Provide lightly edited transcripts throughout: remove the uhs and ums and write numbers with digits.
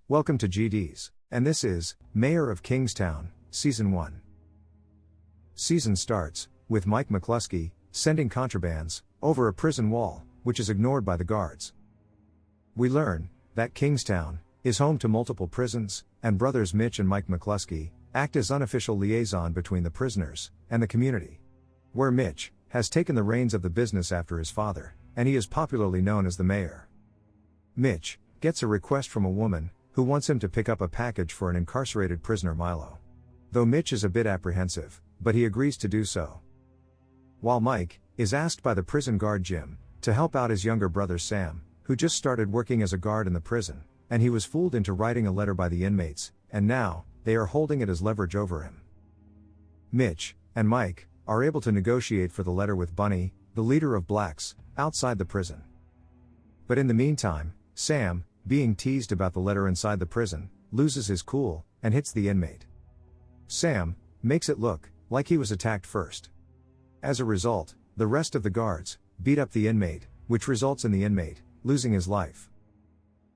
Welcome to GDs, and this is Mayor of Kingstown, Season 1. Season starts with Mike McLusky sending contrabands over a prison wall, which is ignored by the guards. We learn that Kingstown is home to multiple prisons, and brothers Mitch and Mike McLusky act as unofficial liaison between the prisoners and the community. Where Mitch has taken the reins of the business after his father, and he is popularly known as the mayor. Mitch gets a request from a woman who wants him to pick up a package for an incarcerated prisoner Milo. Though Mitch is a bit apprehensive, but he agrees to do so. While Mike is asked by the prison guard Jim to help out his younger brother Sam, who just started working as a guard in the prison, and he was fooled into writing a letter by the inmates, and now they are holding it as leverage over him. Mitch and Mike are able to negotiate for the letter with Bunny, the leader of blacks, outside the prison. But in the meantime, Sam, being teased about the letter inside the prison, loses his cool and hits the inmate. Sam makes it look like he was attacked first. As a result, the rest of the guards beat up the inmate, which results in the inmate losing his life.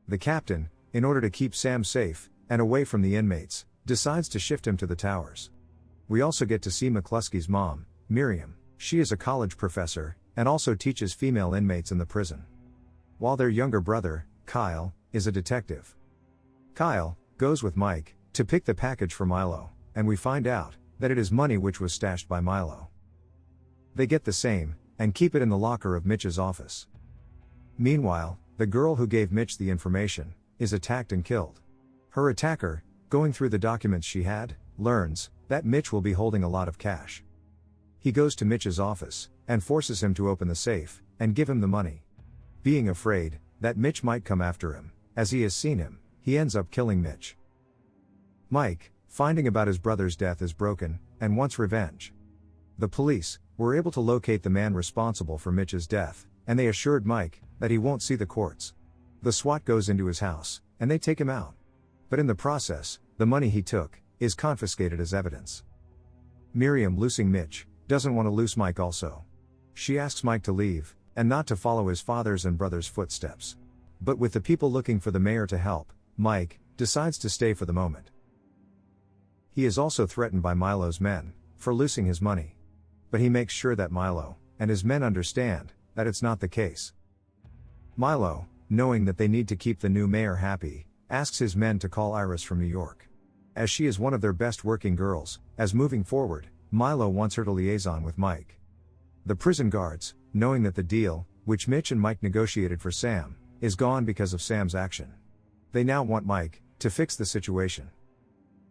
The captain, in order to keep Sam safe and away from the inmates, decides to shift him to the towers. We also get to see McLusky's mom, Miriam. She is a college professor and also teaches female inmates in the prison. While their younger brother, Kyle, is a detective. Kyle goes with Mike to pick the package for Milo, and we find out that it is money which was stashed by Milo. They get the same and keep it in the locker of Mitch's office. Meanwhile, the girl who gave Mitch the information is attacked and killed. Her attacker, going through the documents she had, learns that Mitch will be holding a lot of cash. He goes to Mitch's office and forces him to open the safe and give him the money. Being afraid that Mitch might come after him, as he has seen him, he ends up killing Mitch. Mike, finding about his brother's death, is broken and wants revenge. The police were able to locate the man responsible for Mitch's death, and they assured Mike that he won't see the courts. The SWAT goes into his house, and they take him out. But in the process, the money he took is confiscated as evidence. Miriam, loosing Mitch, doesn't want to loose Mike also. She asks Mike to leave and not to follow his father's and brother's footsteps. But with the people looking for the mayor to help, Mike decides to stay for the moment. He is also threatened by Milo's men for loosing his money. But he makes sure that Milo and his men understand that it's not the case. Milo, knowing that they need to keep the new mayor happy, asks his men to call Iris from New York, as she is one of their best working girls, as moving forward, Milo wants her to liaison with Mike. The prison guards, knowing that the deal, which Mitch and Mike negotiated for Sam, is gone because of Sam's action. They now want Mike to fix the situation.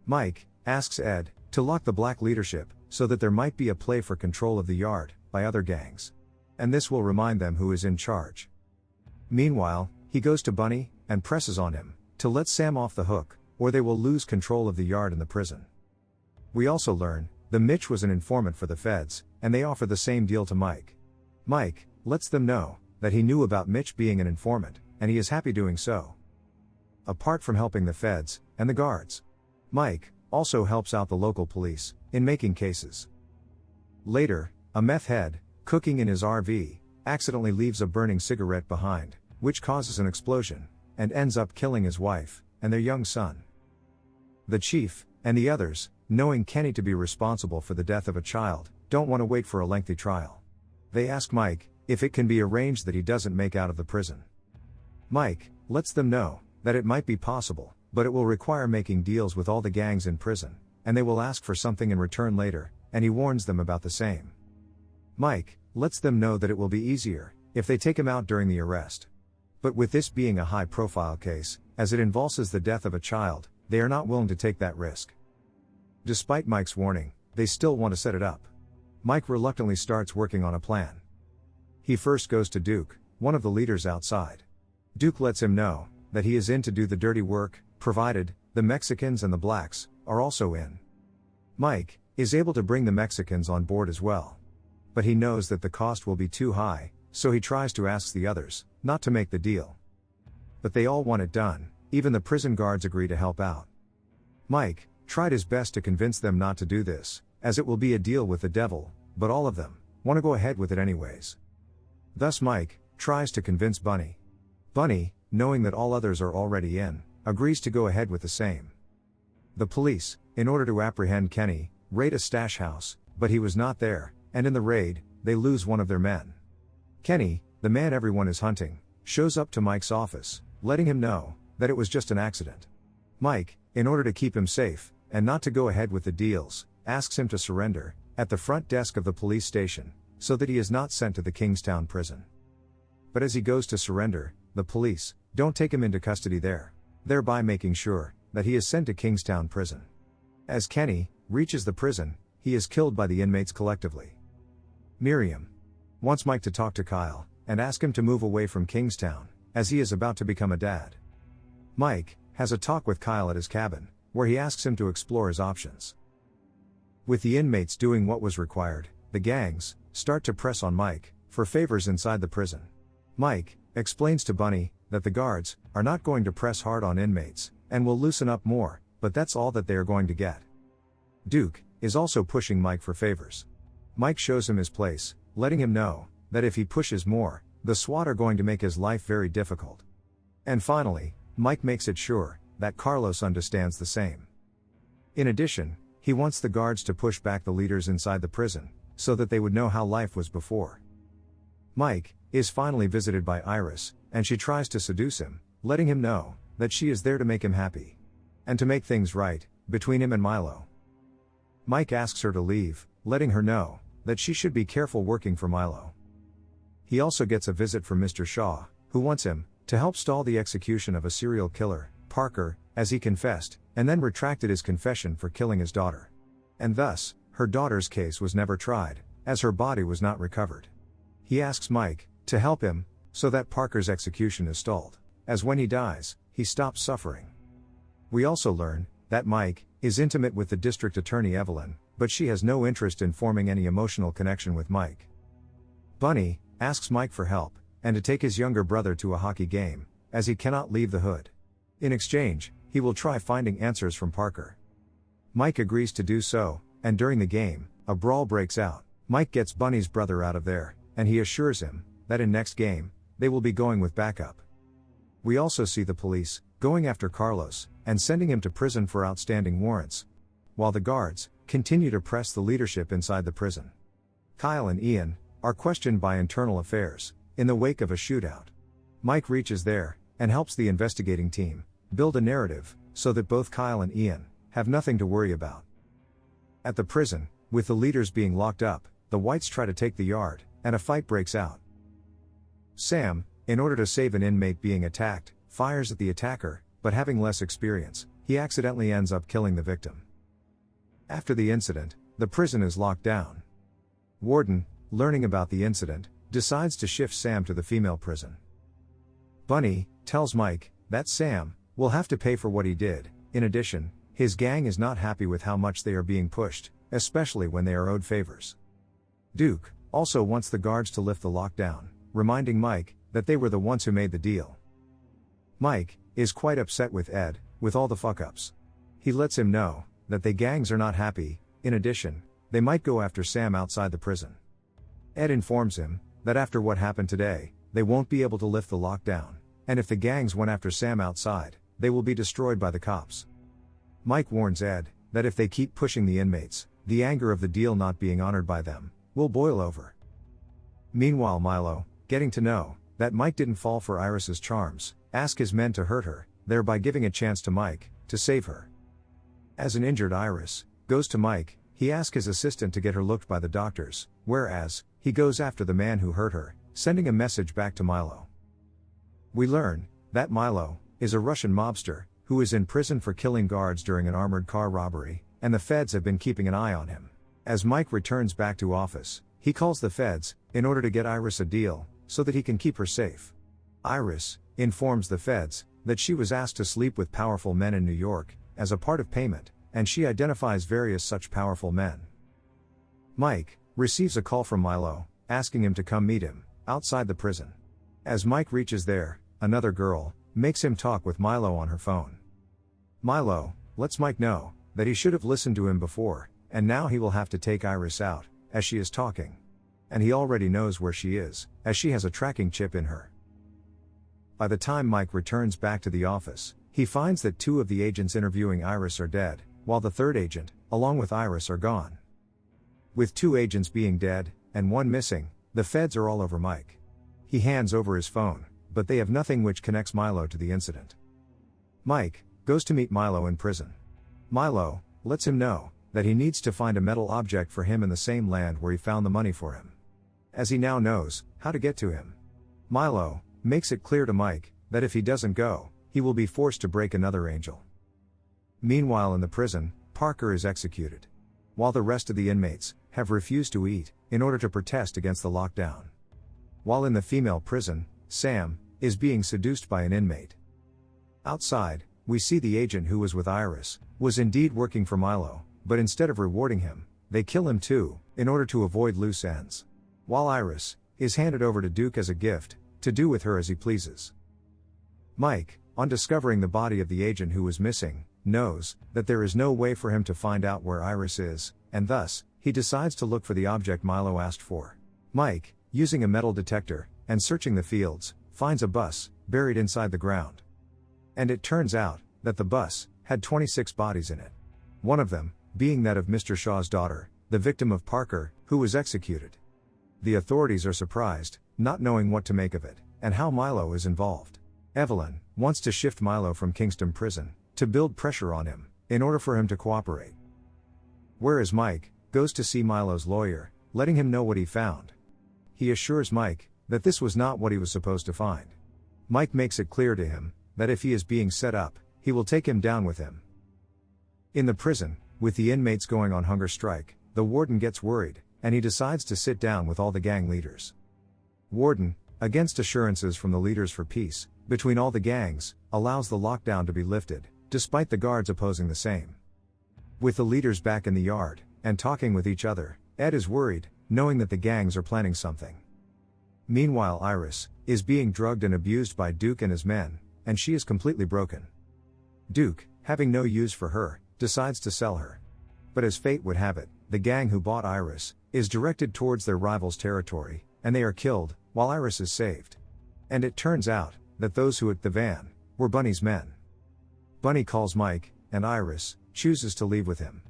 Mike asks Ed to lock the black leadership so that there might be a play for control of the yard by other gangs. And this will remind them who is in charge. Meanwhile, he goes to Bunny and presses on him to let Sam off the hook, or they will lose control of the yard and the prison. We also learn that Mitch was an informant for the feds, and they offer the same deal to Mike. Mike lets them know that he knew about Mitch being an informant, and he is happy doing so. Apart from helping the feds and the guards, Mike also helps out the local police in making cases. Later, a meth head, cooking in his RV, accidentally leaves a burning cigarette behind, which causes an explosion, and ends up killing his wife and their young son. The chief and the others, knowing Kenny to be responsible for the death of a child, don't want to wait for a lengthy trial. They ask Mike if it can be arranged that he doesn't make out of the prison. Mike lets them know that it might be possible, but it will require making deals with all the gangs in prison, and they will ask for something in return later, and he warns them about the same. Mike lets them know that it will be easier if they take him out during the arrest. But with this being a high-profile case, as it involves the death of a child, they are not willing to take that risk. Despite Mike's warning, they still want to set it up. Mike reluctantly starts working on a plan. He first goes to Duke, one of the leaders outside. Duke lets him know that he is in to do the dirty work, provided the Mexicans and the blacks are also in. Mike is able to bring the Mexicans on board as well. But he knows that the cost will be too high, so he tries to ask the others not to make the deal. But they all want it done, even the prison guards agree to help out. Mike tried his best to convince them not to do this, as it will be a deal with the devil, but all of them want to go ahead with it anyways. Thus Mike tries to convince Bunny. Bunny, knowing that all others are already in, agrees to go ahead with the same. The police, in order to apprehend Kenny, raid a stash house, but he was not there, and in the raid, they lose one of their men. Kenny, the man everyone is hunting, shows up to Mike's office, letting him know that it was just an accident. Mike, in order to keep him safe, and not to go ahead with the deals, asks him to surrender at the front desk of the police station, so that he is not sent to the Kingstown prison. But as he goes to surrender, the police don't take him into custody there, thereby making sure that he is sent to Kingstown prison. As Kenny reaches the prison, he is killed by the inmates collectively. Miriam wants Mike to talk to Kyle and ask him to move away from Kingstown, as he is about to become a dad. Mike has a talk with Kyle at his cabin, where he asks him to explore his options. With the inmates doing what was required, the gangs start to press on Mike for favors inside the prison. Mike explains to Bunny that the guards are not going to press hard on inmates and will loosen up more, but that's all that they are going to get. Duke is also pushing Mike for favors. Mike shows him his place, letting him know that if he pushes more, the SWAT are going to make his life very difficult. And finally, Mike makes it sure that Carlos understands the same. In addition, he wants the guards to push back the leaders inside the prison, so that they would know how life was before. Mike is finally visited by Iris, and she tries to seduce him, letting him know that she is there to make him happy and to make things right between him and Milo. Mike asks her to leave, letting her know that she should be careful working for Milo. He also gets a visit from Mr. Shaw, who wants him to help stall the execution of a serial killer, Parker, as he confessed, and then retracted his confession for killing his daughter. And thus, her daughter's case was never tried, as her body was not recovered. He asks Mike to help him, so that Parker's execution is stalled, as when he dies, he stops suffering. We also learn that Mike is intimate with the district attorney Evelyn, but she has no interest in forming any emotional connection with Mike. Bunny asks Mike for help, and to take his younger brother to a hockey game, as he cannot leave the hood. In exchange, he will try finding answers from Parker. Mike agrees to do so, and during the game, a brawl breaks out. Mike gets Bunny's brother out of there, and he assures him that in next game, they will be going with backup. We also see the police going after Carlos and sending him to prison for outstanding warrants, while the guards continue to press the leadership inside the prison. Kyle and Ian are questioned by internal affairs in the wake of a shootout. Mike reaches there and helps the investigating team build a narrative so that both Kyle and Ian have nothing to worry about. At the prison, with the leaders being locked up, the whites try to take the yard, and a fight breaks out. Sam, in order to save an inmate being attacked, fires at the attacker, but having less experience, he accidentally ends up killing the victim. After the incident, the prison is locked down. Warden, learning about the incident, decides to shift Sam to the female prison. Bunny tells Mike that Sam will have to pay for what he did. In addition, his gang is not happy with how much they are being pushed, especially when they are owed favors. Duke also wants the guards to lift the lockdown, reminding Mike that they were the ones who made the deal. Mike is quite upset with Ed, with all the fuck-ups. He lets him know that the gangs are not happy. In addition, they might go after Sam outside the prison. Ed informs him that after what happened today, they won't be able to lift the lockdown, and if the gangs went after Sam outside, they will be destroyed by the cops. Mike warns Ed that if they keep pushing the inmates, the anger of the deal not being honored by them will boil over. Meanwhile, Milo, getting to know that Mike didn't fall for Iris's charms, asks his men to hurt her, thereby giving a chance to Mike to save her. As an injured Iris goes to Mike, he asks his assistant to get her looked by the doctors, whereas he goes after the man who hurt her, sending a message back to Milo. We learn that Milo is a Russian mobster who is in prison for killing guards during an armored car robbery, and the feds have been keeping an eye on him. As Mike returns back to office, he calls the feds in order to get Iris a deal so that he can keep her safe. Iris informs the feds that she was asked to sleep with powerful men in New York as a part of payment, and she identifies various such powerful men. Mike receives a call from Milo asking him to come meet him outside the prison. As Mike reaches there, another girl makes him talk with Milo on her phone. Milo lets Mike know that he should have listened to him before, and now he will have to take Iris out as she is talking. And he already knows where she is, as she has a tracking chip in her. By the time Mike returns back to the office, He finds that 2 of the agents interviewing Iris are dead, while the 3rd agent, along with Iris, are gone. With 2 agents being dead, and 1 missing, the feds are all over Mike. He hands over his phone, but they have nothing which connects Milo to the incident. Mike goes to meet Milo in prison. Milo lets him know that he needs to find a metal object for him in the same land where he found the money for him, as he now knows how to get to him. Milo makes it clear to Mike that if he doesn't go, he will be forced to break another angel. Meanwhile, in the prison, Parker is executed, while the rest of the inmates have refused to eat in order to protest against the lockdown. While in the female prison, Sam is being seduced by an inmate. Outside, we see the agent who was with Iris was indeed working for Milo, but instead of rewarding him, they kill him too, in order to avoid loose ends. While Iris is handed over to Duke as a gift, to do with her as he pleases. Mike, on discovering the body of the agent who was missing, knows that there is no way for him to find out where Iris is, and thus, he decides to look for the object Milo asked for. Mike, using a metal detector, and searching the fields, finds a bus, buried inside the ground. And it turns out that the bus had 26 bodies in it. One of them being that of Mr. Shaw's daughter, the victim of Parker, who was executed. The authorities are surprised, not knowing what to make of it, and how Milo is involved. Evelyn wants to shift Milo from Kingstown prison, to build pressure on him, in order for him to cooperate. Whereas Mike goes to see Milo's lawyer, letting him know what he found. He assures Mike that this was not what he was supposed to find. Mike makes it clear to him that if he is being set up, he will take him down with him. In the prison, with the inmates going on hunger strike, the warden gets worried, and he decides to sit down with all the gang leaders. Warden, against assurances from the leaders for peace between all the gangs, allows the lockdown to be lifted, despite the guards opposing the same. With the leaders back in the yard, and talking with each other, Ed is worried, knowing that the gangs are planning something. Meanwhile, Iris is being drugged and abused by Duke and his men, and she is completely broken. Duke, having no use for her, decides to sell her. But as fate would have it, the gang who bought Iris is directed towards their rivals' territory, and they are killed, while Iris is saved. And it turns out that those who took the van were Bunny's men. Bunny calls Mike, and Iris chooses to leave with him.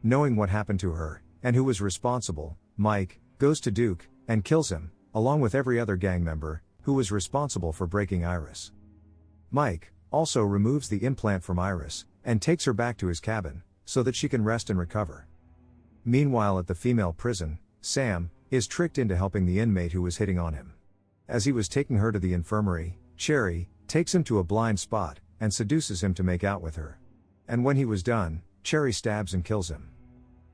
Knowing what happened to her, and who was responsible, Mike goes to Duke and kills him, along with every other gang member who was responsible for breaking Iris. Mike also removes the implant from Iris and takes her back to his cabin so that she can rest and recover. Meanwhile, at the female prison, Sam is tricked into helping the inmate who was hitting on him. As he was taking her to the infirmary, Cherry takes him to a blind spot and seduces him to make out with her. And when he was done, Cherry stabs and kills him.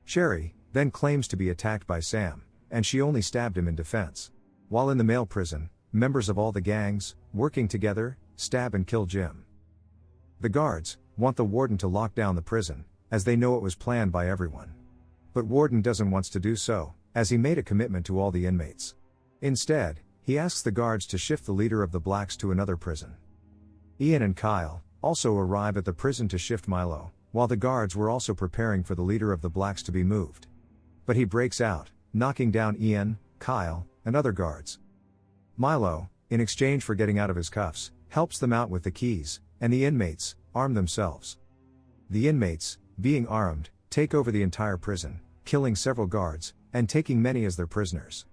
Cherry then claims to be attacked by Sam, and she only stabbed him in defense. While in the male prison, members of all the gangs, working together, stab and kill Jim. The guards want the warden to lock down the prison, as they know it was planned by everyone. But warden doesn't want to do so, as he made a commitment to all the inmates. Instead, he asks the guards to shift the leader of the blacks to another prison. Ian and Kyle also arrive at the prison to shift Milo, while the guards were also preparing for the leader of the blacks to be moved. But he breaks out, knocking down Ian, Kyle, and other guards. Milo, in exchange for getting out of his cuffs, helps them out with the keys, and the inmates arm themselves. The inmates, being armed, take over the entire prison, killing several guards, and taking many as their prisoners.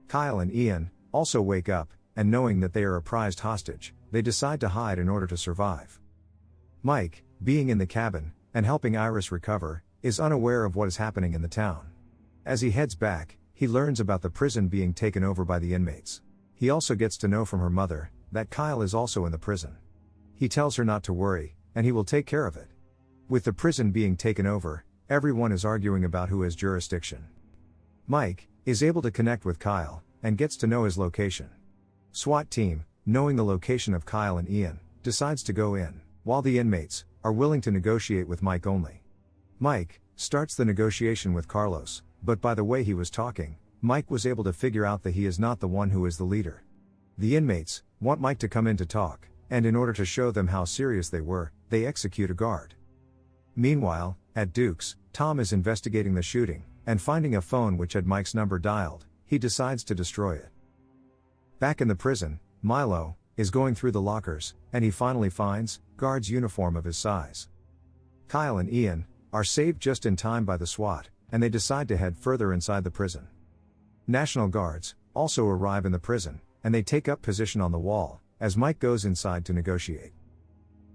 Kyle and Ian also wake up, and knowing that they are a prized hostage, they decide to hide in order to survive. Mike, being in the cabin, and helping Iris recover, is unaware of what is happening in the town. As he heads back, he learns about the prison being taken over by the inmates. He also gets to know from her mother that Kyle is also in the prison. He tells her not to worry, and he will take care of it. With the prison being taken over, everyone is arguing about who has jurisdiction. Mike is able to connect with Kyle, and gets to know his location. SWAT team, knowing the location of Kyle and Ian, decides to go in, while the inmates are willing to negotiate with Mike only. Mike starts the negotiation with Carlos, but by the way he was talking, Mike was able to figure out that he is not the one who is the leader. The inmates want Mike to come in to talk, and in order to show them how serious they were, they execute a guard. Meanwhile, at Duke's, Tom is investigating the shooting, and finding a phone which had Mike's number dialed, he decides to destroy it. Back in the prison, Milo is going through the lockers, and he finally finds guard's uniform of his size. Kyle and Ian are saved just in time by the SWAT, and they decide to head further inside the prison. National Guards also arrive in the prison, and they take up position on the wall, as Mike goes inside to negotiate.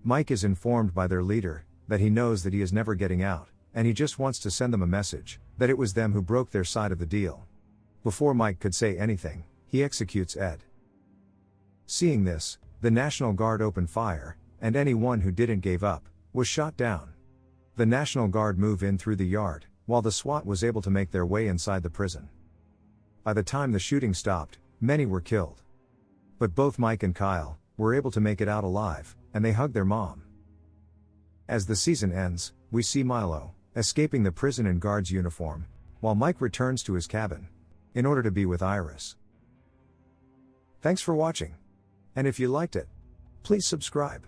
Mike is informed by their leader that he knows that he is never getting out, and he just wants to send them a message that it was them who broke their side of the deal. Before Mike could say anything, he executes Ed. Seeing this, the National Guard opened fire, and anyone who didn't give up was shot down. The National Guard move in through the yard, while the SWAT was able to make their way inside the prison. By the time the shooting stopped, many were killed. But both Mike and Kyle were able to make it out alive, and they hug their mom. As the season ends, we see Milo escaping the prison in guard's uniform, while Mike returns to his cabin in order to be with Iris. Thanks for watching. And if you liked it, please subscribe.